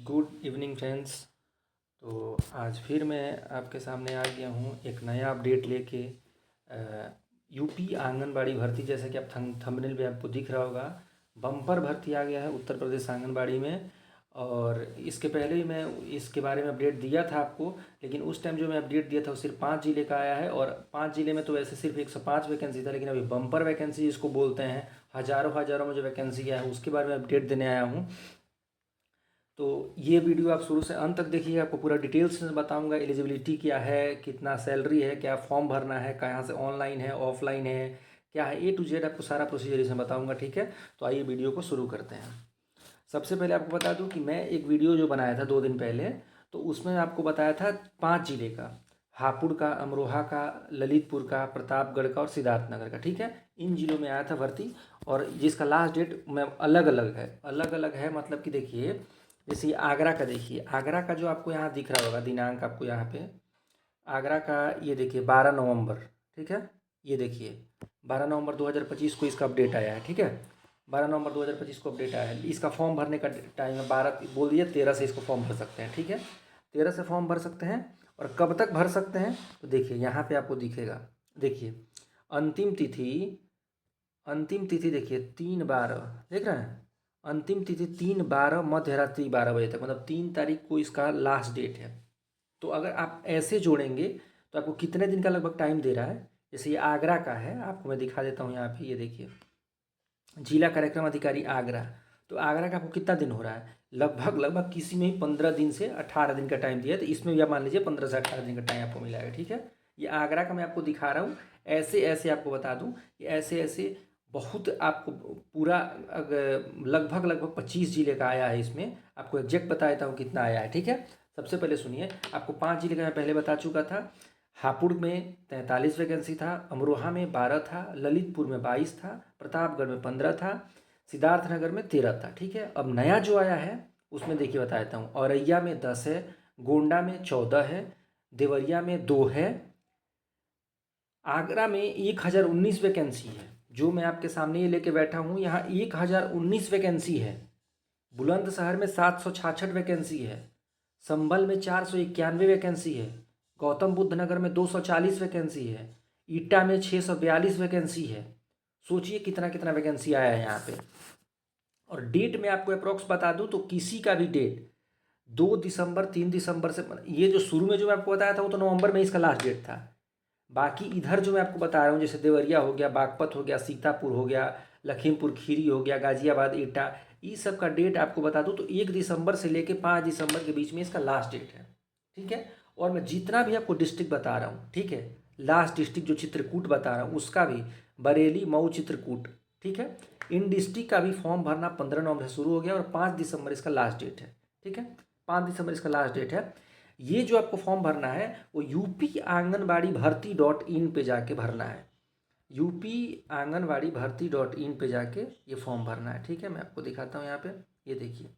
Good evening friends. तो आज फिर मैं आपके सामने आ गया हूँ एक नया अपडेट लेके। यूपी आंगनबाड़ी भर्ती, जैसे कि आप थंबनेल पे आपको दिख रहा होगा, बम्पर भर्ती आ गया है उत्तर प्रदेश आंगनबाड़ी में। और इसके पहले ही मैं इसके बारे में अपडेट दिया था आपको, लेकिन उस टाइम जो मैं अपडेट दिया था वो सिर्फ 5 ज़िले का आया है। और 5 ज़िले में तो वैसे सिर्फ 105 वैकेंसी था, लेकिन अभी बम्पर वैकेंसी जिसको बोलते हैं, हज़ारों हज़ारों में जो वैकेंसी आया है उसके बारे में अपडेट देने आया हूँ। तो ये वीडियो आप शुरू से अंत तक देखिए, आपको पूरा डिटेल्स में बताऊंगा। एलिजिबिलिटी क्या है, कितना सैलरी है, क्या फॉर्म भरना है, कहाँ से ऑनलाइन है ऑफलाइन है, क्या है, A to Z आपको सारा प्रोसीजर इसमें बताऊंगा। ठीक है, तो आइए वीडियो को शुरू करते हैं। सबसे पहले आपको बता दूं कि मैं एक वीडियो जो बनाया था 2 दिन पहले, तो उसमें आपको बताया था 5 जिले का, हापुड़ का, अमरोहा का, ललितपुर का, प्रतापगढ़ का और सिद्धार्थनगर का। ठीक है, इन जिलों में आया था भर्ती। और जिसका लास्ट डेट में अलग अलग है, मतलब कि देखिए, जैसे आगरा का देखिए, आगरा का जो आपको यहाँ दिख रहा होगा दिनांक, आपको यहाँ पे आगरा का ये देखिए 12 नवंबर। ठीक है, ये देखिए 12 नवंबर 2025 को इसका अपडेट आया है। ठीक है, 12 नवंबर 2025 को अपडेट आया है। इसका फॉर्म भरने का टाइम है 12, बोल दिए 13 से इसको फॉर्म भर सकते हैं। ठीक है, 13 से फॉर्म भर सकते हैं। और कब तक भर सकते हैं, तो देखिए यहाँ पे आपको दिखेगा, देखिए अंतिम तिथि, अंतिम तिथि देखिए 3/12, देख रहे हैं, अंतिम तिथि 3/12 मध्य रात्रि 12 बजे तक, मतलब 3 तारीख को इसका लास्ट डेट है। तो अगर आप ऐसे जोड़ेंगे तो आपको कितने दिन का लगभग टाइम दे रहा है। जैसे ये आगरा का है, आपको मैं दिखा देता हूँ यहाँ पे, ये देखिए जिला कार्यक्रम अधिकारी आगरा। तो आगरा का आपको कितना दिन हो रहा है, लगभग किसी में ही 15 दिन से 18 दिन का टाइम दिया है, तो इसमें भी आप मान लीजिए 15 से 18 दिन का टाइम आपको मिला है। ठीक है, ये आगरा का मैं आपको दिखा रहा हूँ। ऐसे ऐसे आपको बता दूँ कि ऐसे ऐसे बहुत आपको पूरा लगभग 25 जिले का आया है। इसमें आपको एग्जैक्ट बता देता हूँ कितना आया है। ठीक है, सबसे पहले सुनिए, आपको 5 जिले का मैं पहले बता चुका था। हापुड़ में 43 वैकेंसी था, अमरोहा में 12 था, ललितपुर में 22 था, प्रतापगढ़ में 15 था, सिद्धार्थनगर में 13 था। ठीक है, अब नया जो आया है उसमें देखिए बता देता हूँ। औरैया में 10 है, गोंडा में 14 है, देवरिया में 2 है, आगरा में 1019 वैकेंसी है। जो मैं आपके सामने ये लेके बैठा हूँ, यहाँ 1019 वैकेंसी है। बुलंदशहर में 766 वैकेंसी है, संभल में 491 वैकेंसी है, गौतम बुद्ध नगर में 240 वैकेंसी है, ईटा में 642 वैकेंसी है। सोचिए कितना कितना वैकेंसी आया है यहाँ पे। और डेट में आपको अप्रोक्स बता दूं तो किसी का भी डेट 2 दिसंबर 3 दिसंबर से, ये जो शुरू में जो मैं आपको बताया था वो तो नवंबर में इसका लास्ट डेट था। बाकी इधर जो मैं आपको बता रहा हूँ, जैसे देवरिया हो गया, बागपत हो गया, सीतापुर हो गया, लखीमपुर खीरी हो गया, गाजियाबाद, एटा, इस सब का डेट आपको बता दूं तो 1 दिसंबर से लेके 5 दिसंबर के बीच में इसका लास्ट डेट है। ठीक है, और मैं जितना भी आपको डिस्ट्रिक्ट बता रहा हूँ, ठीक है, लास्ट डिस्ट्रिक्ट जो चित्रकूट बता रहा हूँ उसका भी, बरेली, मऊ, चित्रकूट, ठीक है, इन डिस्ट्रिक्ट का भी फॉर्म भरना 15 नवंबर से शुरू हो गया और 5 दिसंबर इसका लास्ट डेट है। ठीक है, 5 दिसंबर इसका लास्ट डेट है। ये जो आपको फॉर्म भरना है वो यूपी आंगनबाड़ी भर्ती .in पे जाके भरना है। यूपी आंगनबाड़ी भर्ती .in पे जाके ये फॉर्म भरना है। ठीक है, मैं आपको दिखाता हूँ यहाँ पे, ये देखिए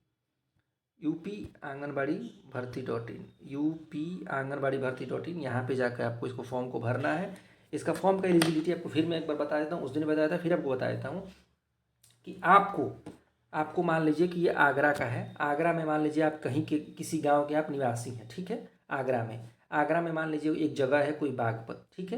यूपी आंगनबाड़ी भर्ती .in, यूपी आंगनबाड़ी भर्ती .in, यहाँ पे जाकर आपको इसको फॉर्म को भरना है। इसका फॉर्म का एलिजिबिलिटी आपको फिर मैं एक बार बता देता हूँ, उस दिन बताया था, फिर आपको बता देता हूँ कि आपको आपको मान लीजिए कि ये आगरा का है। आगरा में मान लीजिए आप कहीं के किसी गांव के आप निवासी हैं। ठीक है, आगरा में मान लीजिए एक जगह है कोई बागपत। ठीक है,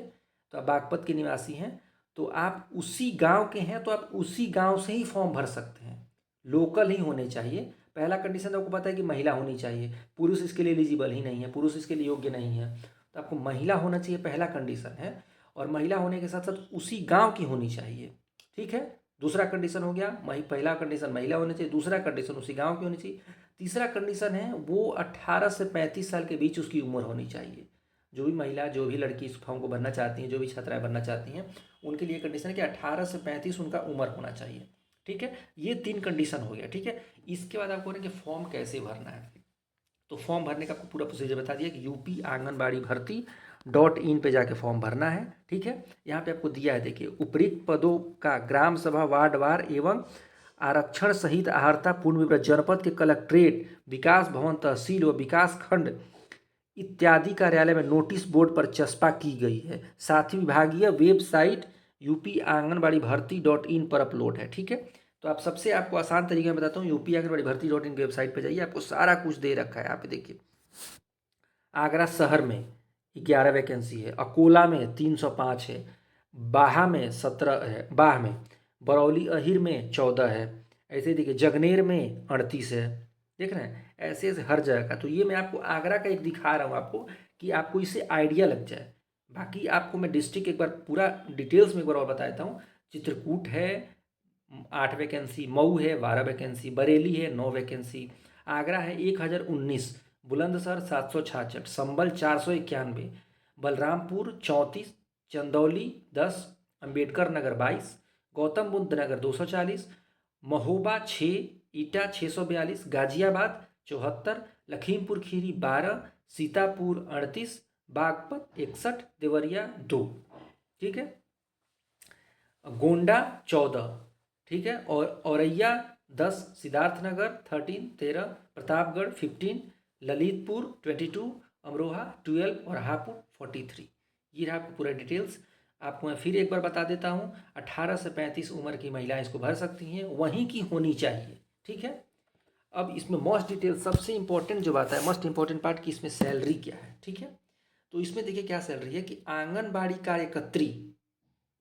तो आप बागपत के निवासी हैं, तो आप उसी गांव के हैं, तो आप उसी गांव से ही फॉर्म भर सकते हैं। लोकल ही होने चाहिए। पहला कंडीशन आपको पता है कि महिला होनी चाहिए, पुरुष इसके लिए एलिजिबल ही नहीं है, पुरुष इसके लिए योग्य नहीं है। तो आपको महिला होना चाहिए, पहला कंडीशन है। और महिला होने के साथ साथ उसी गांव की होनी चाहिए। ठीक है, दूसरा कंडीशन हो गया, पहला कंडीशन महिला होनी चाहिए, दूसरा कंडीशन उसी गांव की होनी चाहिए, तीसरा कंडीशन है वो 18 से 35 साल के बीच उसकी उम्र होनी चाहिए। जो भी महिला, जो भी लड़की इस फॉर्म को भरना चाहती हैं, जो भी छात्राएं बनना चाहती हैं, उनके लिए कंडीशन है कि 18 से 35 उनका उम्र होना चाहिए। ठीक है, ये 3 कंडीशन हो गया। ठीक है, इसके बाद आपको कि फॉर्म कैसे भरना है। तो फॉर्म भरने का आपको पूरा प्रोसीजर बता दिया कि यूपी आंगनबाड़ी भर्ती .in पे जाके फॉर्म भरना है। ठीक है, यहाँ पे आपको दिया है, देखिए उपयुक्त पदों का ग्राम सभा वार्डवार एवं आरक्षण सहित आहारता पूर्ण विवरण जनपद के कलेक्ट्रेट, विकास भवन, तहसील व विकास खंड इत्यादि कार्यालय में नोटिस बोर्ड पर चस्पा की गई है। साथ ही विभागीय वेबसाइट यूपी आंगनबाड़ी भर्ती .in पर अपलोड है। ठीक है, तो आप सबसे आपको आसान तरीके में बताता हूँ, यूपी आंगनबाड़ी भर्ती .in की वेबसाइट पे जाइए, आपको सारा कुछ दे रखा है। यहाँ पे देखिए, आगरा शहर में 11 वैकेंसी है, अकोला में 305 है, बाहा में 17 है, बाह में, बरौली अहिर में 14 है, ऐसे देखिए जगनेर में 38 है। देख रहे हैं, ऐसे ऐसे हर जगह का। तो ये मैं आपको आगरा का एक दिखा रहा हूँ आपको, कि आपको इससे आइडिया लग जाए। बाकी आपको मैं डिस्ट्रिक्ट एक बार पूरा डिटेल्स में एक बार और बता देता हूँ। चित्रकूट है 8 वैकेंसी, मऊ है 12 वैकेंसी, बरेली है 9 वैकेंसी, आगरा है 1019, बुलंदशहर 766, संभल 491, बलरामपुर 34, चंदौली 10, अम्बेडकर नगर 22, गौतम बुद्ध नगर 240, महोबा 6, ईटा 642, गाजियाबाद 74, लखीमपुर खीरी 12, सीतापुर 38, बागपत 61, देवरिया 2। ठीक है, गोंडा 14, ठीक है, और औरैया 10, सिद्धार्थनगर 13, प्रतापगढ़ 15, ललितपुर 22, अमरोहा 12 और हापुड़ 43। ये रहा आपको पूरा डिटेल्स। आपको मैं फिर एक बार बता देता हूँ, 18 से 35 उम्र की महिलाएं इसको भर सकती हैं, वहीं की होनी चाहिए। ठीक है, अब इसमें मोस्ट डिटेल सबसे इंपॉर्टेंट जो बात है, मोस्ट इंपॉर्टेंट पार्ट कि इसमें सैलरी क्या है। ठीक है, तो इसमें देखिए क्या सैलरी है कि आंगनबाड़ी कार्यकर्त्री,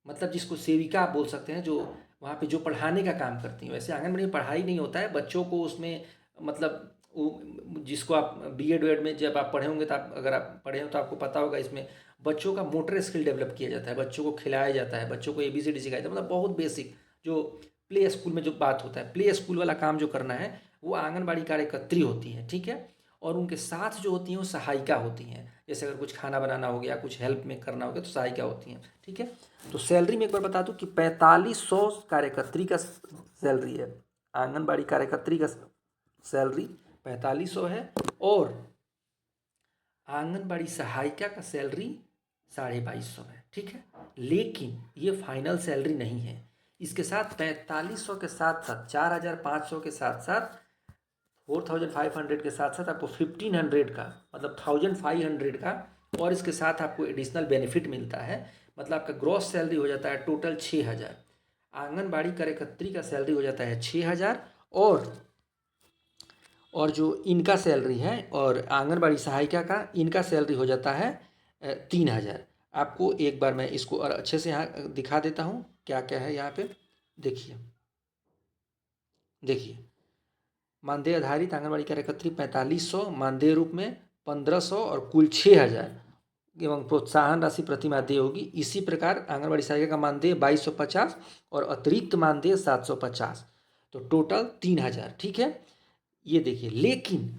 मतलब जिसको सेविका आप बोल सकते हैं, जो वहाँ पे जो पढ़ाने का काम करती हैं। वैसे आंगनबाड़ी में पढ़ाई नहीं होता है, बच्चों को उसमें मतलब वो जिसको आप बीएड वेड में जब आप पढ़े होंगे, तो आप अगर आप पढ़े हो तो आपको पता होगा, इसमें बच्चों का मोटर स्किल डेवलप किया जाता है, बच्चों को खिलाया जाता है, बच्चों को ABCD सिखाया जाता है, मतलब बहुत बेसिक जो प्ले स्कूल में जो बात होता है, प्ले स्कूल वाला काम जो करना है वो आंगनबाड़ी कार्यकर्त्री होती है। ठीक है, और उनके साथ जो होती हैं वो सहायिका होती हैं। जैसे अगर कुछ खाना बनाना हो गया, कुछ हेल्प में करना हो गया, तो सहायिका होती हैं। ठीक है, तो सैलरी में एक बार बता दूं कि 4500 कार्यकर्त्री का सैलरी है, आंगनबाड़ी कार्यकर्त्री का सैलरी 4500 है, और आंगनबाड़ी सहायिका का सैलरी 2250 है। ठीक है, लेकिन ये फाइनल सैलरी नहीं है। इसके साथ 4500 के साथ साथ 4500 के साथ साथ 4500 के साथ साथ आपको 1500 का, मतलब 1500 का, और इसके साथ आपको एडिशनल बेनिफिट मिलता है। मतलब आपका ग्रॉस सैलरी हो जाता है टोटल 6000। आंगनबाड़ी कार्यकर्त्री का सैलरी हो जाता है 6000, और जो इनका सैलरी है, और आंगनबाड़ी सहायिका का, इनका सैलरी हो जाता है 3000। आपको एक बार मैं इसको और अच्छे से यहाँ दिखा देता हूँ क्या क्या है यहाँ पे। देखिए देखिए, मानदेय आधारित आंगनबाड़ी कार्यकर्त्री 4500, मानदेय रूप में 1500 और कुल 6000 एवं प्रोत्साहन राशि प्रति माह होगी। इसी प्रकार आंगनबाड़ी सहायिका का मानदेय 2250 और अतिरिक्त मानदेय 750, तो टोटल 3000। ठीक है, ये देखिए, लेकिन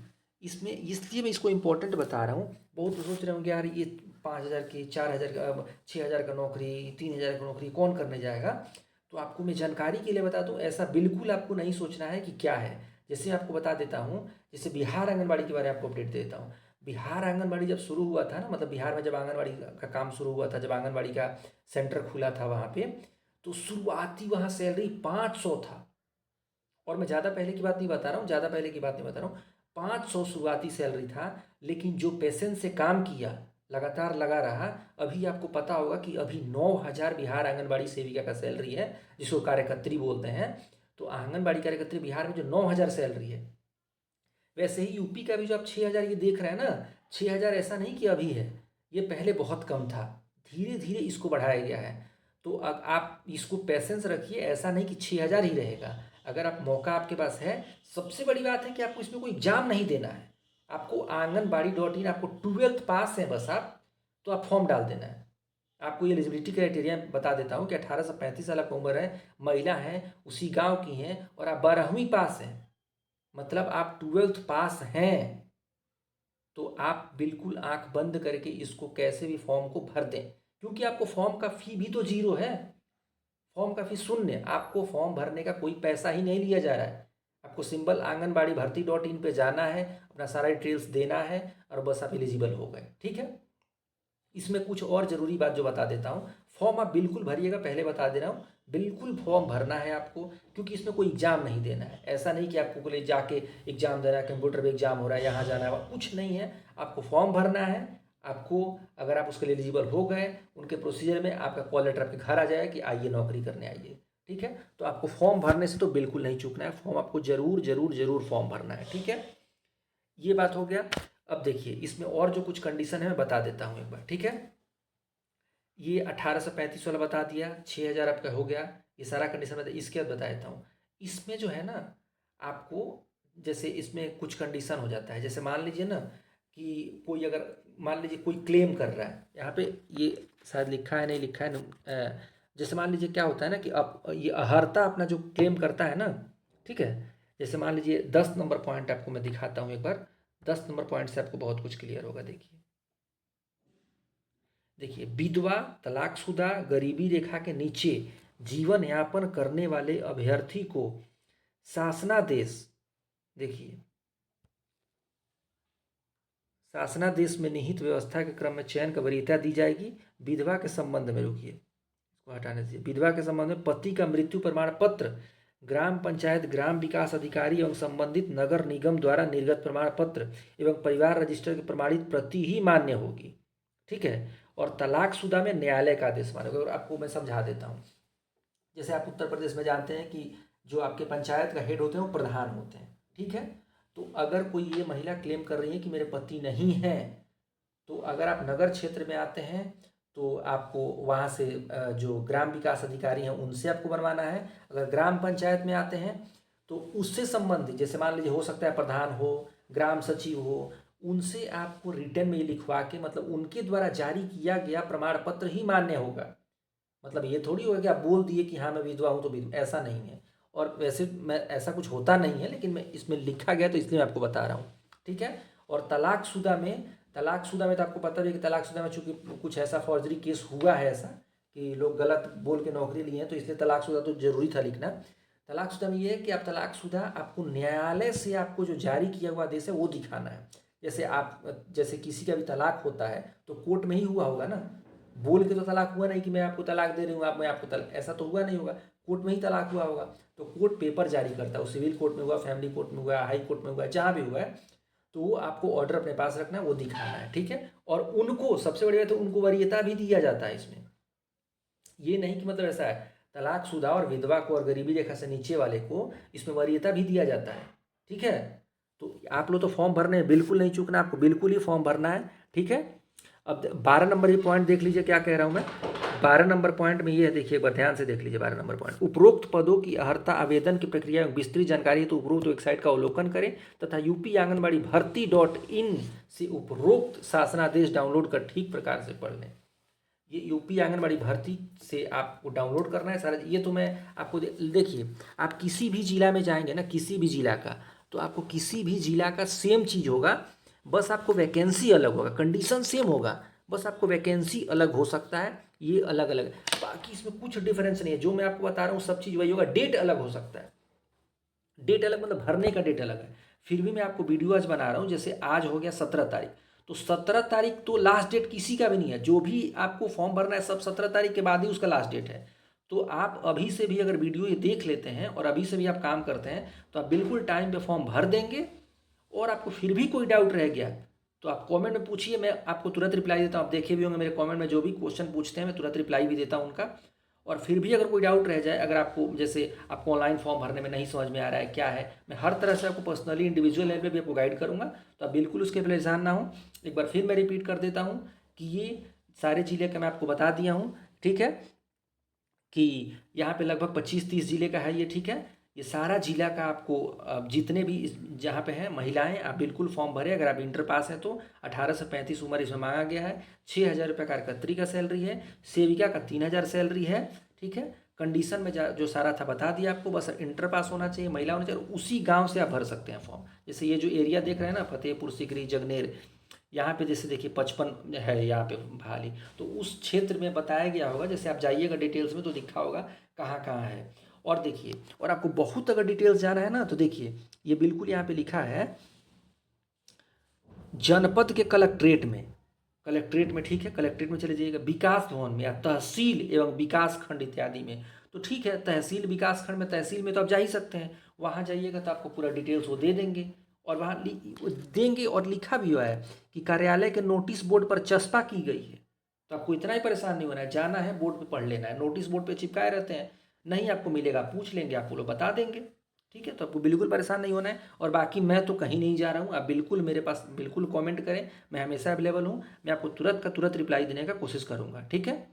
इसमें इसलिए मैं इसको इम्पोर्टेंट बता रहा हूँ, बहुत सोच रहे होंगे यार ये 5000 की, 4000 का, 6000 का नौकरी, 3000 का नौकरी कौन करने जाएगा। तो आपको मैं जानकारी के लिए बता दूं, ऐसा बिल्कुल आपको नहीं सोचना है कि क्या है। जैसे आपको बता देता हूँ, जैसे बिहार आंगनबाड़ी के बारे में आपको अपडेट देता हूँ। बिहार आंगनबाड़ी जब शुरू हुआ था ना, मतलब बिहार में जब आंगनबाड़ी का काम शुरू हुआ था, जब आंगनबाड़ी का सेंटर खुला था वहाँ पे, तो शुरुआती वहाँ सैलरी 500 था। और मैं ज़्यादा पहले की बात नहीं बता रहा हूँ, ज़्यादा पहले की बात नहीं बता रहा हूँ, 500 शुरुआती सैलरी था। लेकिन जो पेशेंस से काम किया, लगातार लगा रहा, अभी आपको पता होगा कि अभी 9000 बिहार आंगनबाड़ी सेविका का सैलरी है, जिसको कार्यकर्त्री बोलते हैं। तो आंगनबाड़ी कार्यकर्त्री बिहार में जो 9000 सैलरी है, वैसे ही यूपी का भी जो आप 6000 ये देख रहे हैं ना, 6000 ऐसा नहीं कि अभी है, ये पहले बहुत कम था, धीरे धीरे इसको बढ़ाया गया है। तो अब आप इसको पेशेंस रखिए, ऐसा नहीं कि 6000 ही रहेगा। अगर आप मौका आपके पास है, सबसे बड़ी बात है कि आपको इसमें कोई एग्जाम नहीं देना है। आपको आंगनबाड़ी आपको 12th पास है बस आप, तो आप फॉर्म डाल देना है। आपको ये एलिजिबिलिटी क्राइटेरिया बता देता हूँ कि 18 से 35 साल की उम्र है, महिला हैं, उसी गांव की हैं, और आप 12वीं पास हैं, मतलब आप 12th पास हैं, तो आप बिल्कुल आंख बंद करके इसको कैसे भी फॉर्म को भर दें। क्योंकि आपको फॉर्म का फी भी तो 0 है, फॉर्म का फी शून्य। आपको फॉर्म भरने का कोई पैसा ही नहीं लिया जा रहा है। आपको सिंपल आंगनबाड़ी भर्ती .in पे जाना है, अपना सारा डिटेल्स देना है, और बस आप एलिजिबल हो गए। ठीक है, इसमें कुछ और ज़रूरी बात जो बता देता हूँ, फॉर्म आप बिल्कुल भरिएगा, पहले बता दे रहा हूँ, बिल्कुल फॉर्म भरना है आपको। क्योंकि इसमें कोई एग्ज़ाम नहीं देना है, ऐसा नहीं कि आपको ले जाके एग्ज़ाम देना है, कंप्यूटर पे एग्ज़ाम हो रहा है, यहाँ जाना है, कुछ नहीं है। आपको फॉर्म भरना है। आपको, अगर आप उसके लिए एलिजिबल हो गए, उनके प्रोसीजर में आपका कॉल लेटर आपके घर आ जाएगा कि आइए नौकरी करने आइए। ठीक है। तो आपको फॉर्म भरने से तो बिल्कुल नहीं चूकना है, फॉर्म आपको जरूर जरूर जरूर फॉर्म भरना है, ठीक है। ये बात हो गया। अब देखिए इसमें और जो कुछ कंडीशन है मैं बता देता हूँ एक बार, ठीक है। ये 1835 वाला बता दिया, 6,000 आपका हो गया, ये सारा कंडीशन बता। इसके बाद बता देता हूँ, इसमें जो है ना आपको, जैसे इसमें कुछ कंडीशन हो जाता है, जैसे मान लीजिए ना कि कोई अगर मान लीजिए कोई क्लेम कर रहा है, यहाँ पे ये शायद लिखा है नहीं लिखा है जैसे मान लीजिए क्या होता है ना कि अब ये अहर्ता अपना जो क्लेम करता है ना, ठीक है। जैसे मान लीजिए 10 नंबर पॉइंट आपको मैं दिखाता हूँ एक बार, 10 नंबर पॉइंट से आपको बहुत कुछ क्लियर होगा। देखिए देखिए, विधवा, तलाकशुदा, गरीबी रेखा के नीचे जीवन यापन करने वाले अभ्यर्थी को शासनादेश, देखिए शासनादेश में निहित व्यवस्था के क्रम में चयन का वरीयता दी जाएगी। विधवा के संबंध में, रुकिए इसको हटाने दीजिए, विधवा के संबंध में पति का मृत्यु प्रमाण पत्र ग्राम पंचायत, ग्राम विकास अधिकारी एवं संबंधित नगर निगम द्वारा निर्गत प्रमाण पत्र एवं परिवार रजिस्टर की प्रमाणित प्रति ही मान्य होगी, ठीक है। और तलाकशुदा में न्यायालय का आदेश मान्य होगा। और आपको मैं समझा देता हूँ, जैसे आप उत्तर प्रदेश में जानते हैं कि जो आपके पंचायत का हेड होते हैं वो प्रधान होते हैं, ठीक है। तो अगर कोई ये महिला क्लेम कर रही है कि मेरे पति नहीं है, तो अगर आप नगर क्षेत्र में आते हैं तो आपको वहाँ से जो ग्राम विकास अधिकारी हैं उनसे आपको बनवाना है। अगर ग्राम पंचायत में आते हैं तो उससे संबंधित, जैसे मान लीजिए हो सकता है प्रधान हो, ग्राम सचिव हो, उनसे आपको रिटर्न में लिखवा के, मतलब उनके द्वारा जारी किया गया प्रमाण पत्र ही मान्य होगा। मतलब ये थोड़ी होगा कि आप बोल दिए कि हाँ मैं विधवा हूँ तो विधवा, ऐसा नहीं है। और वैसे मैं ऐसा कुछ होता नहीं है, लेकिन मैं इसमें लिखा गया तो इसलिए मैं आपको बता रहा हूँ, ठीक है। और तलाकशुदा में तो आपको पता भी है कि तलाकशुदा में चूंकि कुछ ऐसा फौर्जरी केस हुआ है, ऐसा कि लोग गलत बोल के नौकरी लिए हैं, तो इसलिए तलाकशुदा तो जरूरी था लिखना। तलाकशुदा में ये है कि आप तलाकशुदा, आपको न्यायालय से आपको जो जारी किया हुआ आदेश है वो दिखाना है। जैसे किसी का भी तलाक होता है तो कोर्ट में ही हुआ होगा ना, बोल के तो तलाक हुआ नहीं कि मैं आपको तलाक दे रही हूँ, मैं आपको तलाक, ऐसा तो हुआ नहीं होगा, कोर्ट में ही तलाक हुआ होगा। तो कोर्ट पेपर जारी करता है, वो सिविल कोर्ट में हुआ, फैमिली कोर्ट में हुआ, हाई कोर्ट में हुआ, जहाँ भी हुआ है, तो वो आपको ऑर्डर अपने पास रखना है, वो दिखाना है, ठीक है। और उनको सबसे बड़ी बात है, उनको वरीयता भी दिया जाता है इसमें। ये नहीं कि मतलब ऐसा है, तलाकशुदा और विधवा को और गरीबी रेखा से नीचे वाले को इसमें वरीयता भी दिया जाता है, ठीक है। तो आप लोग तो फॉर्म भरने हैं, बिल्कुल नहीं चूकना, आपको बिल्कुल ही फॉर्म भरना है, ठीक है। अब 12 नंबर ये पॉइंट देख लीजिए क्या कह रहा हूँ मैं। 12 नंबर पॉइंट में ये है, देखिए एक बार ध्यान से देख लीजिए 12 नंबर पॉइंट, उपरोक्त पदों की अर्हता आवेदन की प्रक्रिया में विस्तृत जानकारी तो उपरोक्त वेबसाइट का अवलोकन करें तथा यूपी आंगनबाड़ी भर्ती .in से उपरोक्त शासनादेश डाउनलोड कर ठीक प्रकार से पढ़ लें। ये यूपी आंगनबाड़ी भर्ती से आपको डाउनलोड करना है सारा। ये तो मैं आपको देखिए, आप किसी भी जिला में जाएंगे ना, किसी भी जिला का, तो आपको किसी भी जिला का सेम चीज़ होगा, बस आपको वैकेंसी अलग होगा, कंडीशन सेम होगा, बस आपको वैकेंसी अलग हो सकता है, ये अलग अलग, बाकी इसमें कुछ डिफरेंस नहीं है। जो मैं आपको बता रहा हूँ सब चीज़ वही होगा, डेट अलग हो सकता है, डेट अलग मतलब भरने का डेट अलग है। फिर भी मैं आपको वीडियो आज बना रहा हूँ, जैसे आज हो गया 17 तारीख, तो 17 तारीख तो लास्ट डेट किसी का भी नहीं है, जो भी आपको फॉर्म भरना है सब 17 तारीख के बाद ही उसका लास्ट डेट है। तो आप अभी से भी अगर वीडियो ये देख लेते हैं और अभी से भी आप काम करते हैं तो आप बिल्कुल टाइम पे फॉर्म भर देंगे। और आपको फिर भी कोई डाउट रह गया तो आप कमेंट में पूछिए, मैं आपको तुरंत रिप्लाई देता हूँ। आप देखे भी होंगे मेरे कमेंट में जो भी क्वेश्चन पूछते हैं मैं तुरंत रिप्लाई भी देता हूँ उनका। और फिर भी अगर कोई डाउट रह जाए, अगर आपको जैसे आपको ऑनलाइन फॉर्म भरने में नहीं समझ में आ रहा है क्या है, मैं हर तरह से आपको पर्सनली इंडिविजुअल लेवल पे भी आपको गाइड करूँगा, तो आप बिल्कुल उसके परेशान ना हो। एक बार फिर मैं रिपीट कर देता हूँ कि ये सारे जिले का मैं आपको बता दिया हूँ, ठीक है, कि यहाँ पे लगभग 25-30 जिले का है ये, ठीक है। ये सारा जिला का आपको जितने भी जहाँ पे हैं महिलाएं, आप बिल्कुल फॉर्म भरें। अगर आप इंटर पास हैं तो 18 से 35 उम्र इसमें मांगा गया है। 6,000 रुपये कार्यकर्त्री का सैलरी है, सेविका का 3,000 सैलरी है, ठीक है। कंडीशन में जो सारा था बता दिया आपको, बस इंटर पास होना चाहिए, महिला होना चाहिए, उसी गाँव से आप भर सकते हैं फॉर्म। जैसे ये जो एरिया देख रहे हैं ना, फतेहपुर सीकरी जगनेर, यहाँ पे जैसे देखिए 55 है यहाँ पे भाली, तो उस क्षेत्र में बताया गया होगा, जैसे आप जाइएगा डिटेल्स में तो दिखा होगा कहाँ कहाँ है। और देखिए, और आपको बहुत अगर डिटेल्स जाना है ना तो देखिए ये बिल्कुल यहाँ पे लिखा है जनपद के कलेक्ट्रेट में, ठीक है, कलेक्ट्रेट में चले जाइएगा, विकास भवन में या तहसील एवं विकास खंड इत्यादि में। तो ठीक है, तहसील विकास खंड में, तहसील में तो आप जा ही सकते हैं, वहाँ जाइएगा तो आपको पूरा डिटेल्स वो दे देंगे। और वहाँ देंगे और लिखा भी हुआ है कि कार्यालय के नोटिस बोर्ड पर चस्पा की गई है। तो आपको इतना ही परेशान नहीं होना है, जाना है बोर्ड पे पढ़ लेना है, नोटिस बोर्ड पे चिपकाए रहते हैं, नहीं आपको मिलेगा, पूछ लेंगे, आपको लोग बता देंगे। ठीक है, तो आपको बिल्कुल परेशान नहीं होना है। और बाकी मैं तो कहीं नहीं जा रहा हूँ, आप बिल्कुल मेरे पास बिल्कुल कमेंट करें, मैं हमेशा अवेलेबल हूँ, मैं आपको तुरंत का तुरंत रिप्लाई देने का कोशिश करूँगा। ठीक है,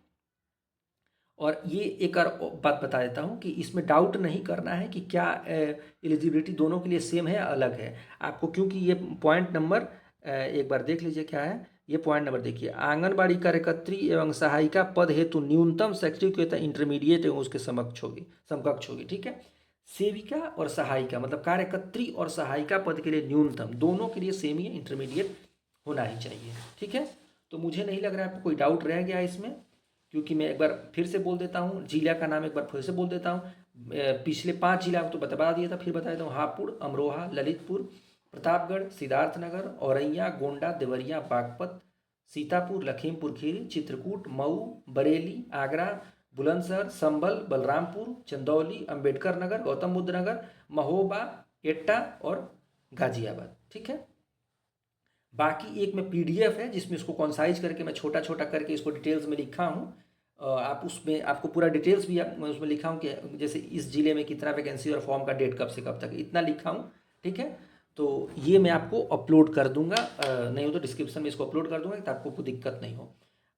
और ये एक और बात बता देता हूँ कि इसमें डाउट नहीं करना है कि क्या एलिजिबिलिटी दोनों के लिए सेम है या अलग है आपको, क्योंकि ये पॉइंट नंबर एक बार देख लीजिए क्या है। ये पॉइंट नंबर देखिए, आंगनबाड़ी कार्यकर्त्री एवं सहायिका पद हेतु न्यूनतम शैक्षिक योग्यता इंटरमीडिएट एवं उसके समकक्ष होगी। ठीक है, सेविका और सहायिका मतलब कार्यकर्त्री और सहायिका पद के लिए न्यूनतम दोनों के लिए सेम ही इंटरमीडिएट होना ही चाहिए। ठीक है, तो मुझे नहीं लग रहा है आपको कोई डाउट रह गया है इसमें, क्योंकि मैं एक बार फिर से बोल देता हूँ, जिला का नाम एक बार फिर से बोल देता हूँ। पिछले 5 जिला को तो बता दिया था, फिर बता देता हूँ। हापुड़, अमरोहा, ललितपुर, प्रतापगढ़, सिद्धार्थनगर, औरैया, गोंडा, देवरिया, बागपत, सीतापुर, लखीमपुर खीरी, चित्रकूट, मऊ, बरेली, आगरा, बुलंदशहर, संभल, बलरामपुर, चंदौली, अंबेडकर नगर, गौतम बुद्ध नगर, महोबा, एट्टा और गाजियाबाद। ठीक है, बाकी एक में पीडीएफ है जिसमें इसको कॉन्साइज करके मैं छोटा छोटा करके इसको डिटेल्स में लिखा हूँ। आप उसमें आपको पूरा डिटेल्स भी मैं उसमें लिखा हूँ कि जैसे इस ज़िले में कितना वैकेंसी और फॉर्म का डेट कब से कब तक, इतना लिखा हूँ। ठीक है, तो ये मैं आपको अपलोड कर दूंगा, नहीं हो तो डिस्क्रिप्शन में इसको अपलोड कर दूंगा ताकि आपको कोई दिक्कत नहीं हो।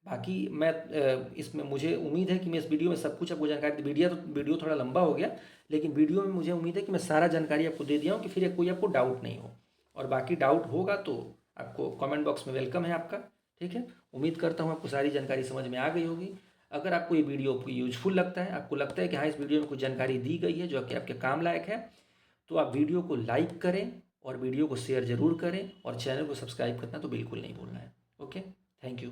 बाकी मैं इसमें मुझे उम्मीद है कि मैं इस वीडियो में सब कुछ आपको जानकारी, वीडियो थोड़ा लंबा हो गया, लेकिन वीडियो में मुझे उम्मीद है कि मैं सारा जानकारी आपको दे दिया हूँ कि फिर कोई आपको डाउट नहीं हो। और बाकी डाउट होगा तो आपको कमेंट बॉक्स में वेलकम है आपका। ठीक है, उम्मीद करता हूँ आपको सारी जानकारी समझ में आ गई होगी। अगर आपको ये वीडियो यूजफुल लगता है, आपको लगता है कि हाँ इस वीडियो में कुछ जानकारी दी गई है जो कि आपके काम लायक है, तो आप वीडियो को लाइक करें और वीडियो को शेयर ज़रूर करें और चैनल को सब्सक्राइब करना तो बिल्कुल नहीं भूलना है। Okay, thank you.